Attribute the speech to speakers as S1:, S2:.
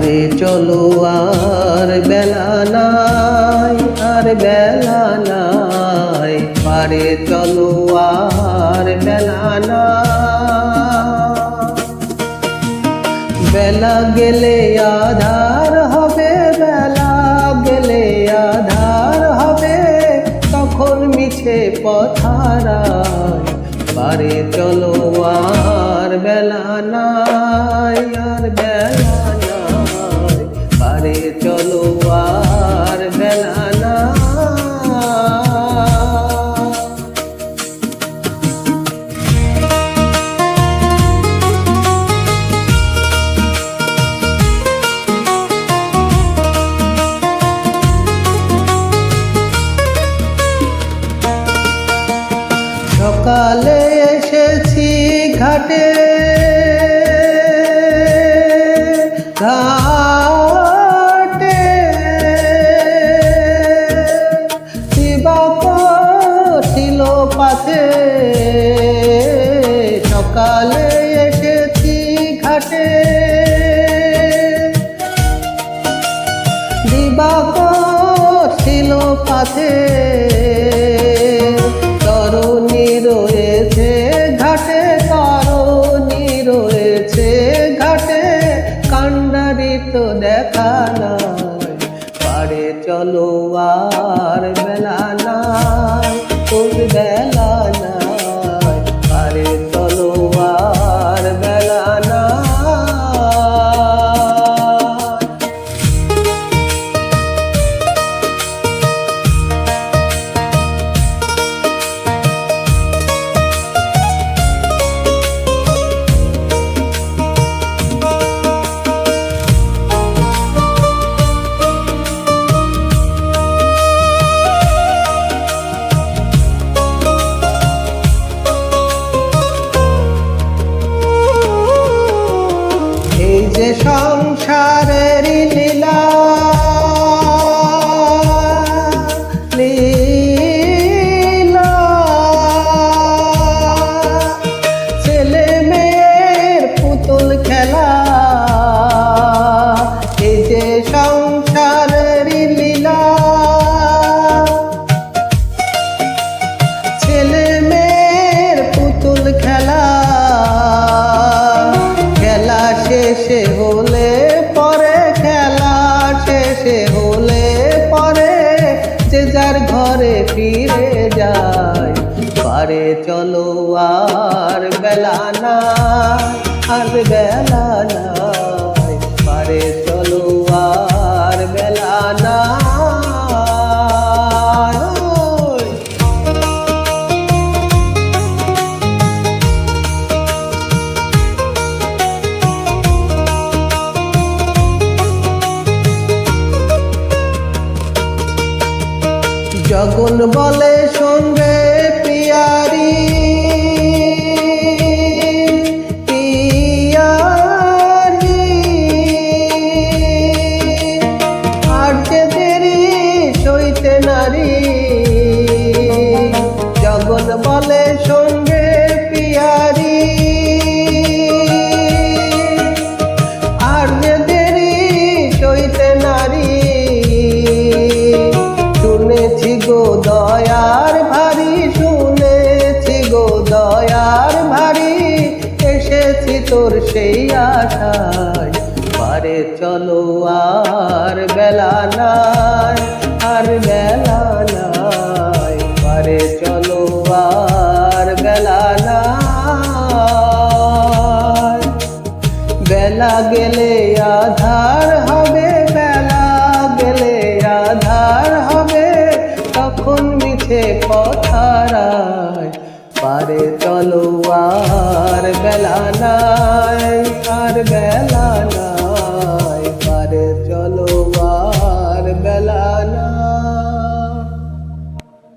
S1: পারে চলো আর বেলা নাই, আর বেলা নাই, পারে চলো আর বেলা নাই। বেলা গেলে আধার হবে, বেলা গেলে আধার হবে, তখন মিছে পথারায় পারে চলো আর বেলা নাই, আর বেলা নাই, পারে চলো আর বেলা নাই। সকালে এসেছি ঘাটে, ঘাটে দিবাক ছিল পাথে। সকালে এসেছি ঘাটে, দিবাক ছিল পাথে। তরুণী রয়েছে ঘাটে, তরুণী রয়েছে ঘাটে, কান্ডারি তো দেখা নাই, পারে চলো আর বেলা নাই, তোর বেলা নাই, পারে চলো আর বেলা নাই। এই যে সংসারের লীলা, লীলা, ছেলে মেয়ের পুতুল খেলা। এই যে সংসারের লীলা, ছেলে মেয়ের পুতুল খেলা। খেলা শেষে হলে পরে, খেলা শেষে হলে পরে, যে যার ঘরে ফিরে যায়, পারে চলো আর বেলা নাই, আর বেলা নাই, পারে চলো আর বেলা নাই। জগন বলে শোনবে পিয়ারি, পিয়ারি, আর যে দেরি সইতে নারী। জগন বলে শোনবে পিয়ারি, আর যে দেরি সইতে নারী। শুনেছি গো দয়ার ভারী, শুনেছি গো দয়ার ভারী, এসেছি তোর সেই আশায়, পারে চলো আর বেলা নাই, আর বেলা নাই, পারে চলো আর বেলা নাই। বেলা গেলে আধার হবে, বেলা গেলে আধার হবে, তখন মিছে পথারায় পারে চলো আর বেলা নাই, আর বেলা নাই, পারে চলো আর বেলা নাই।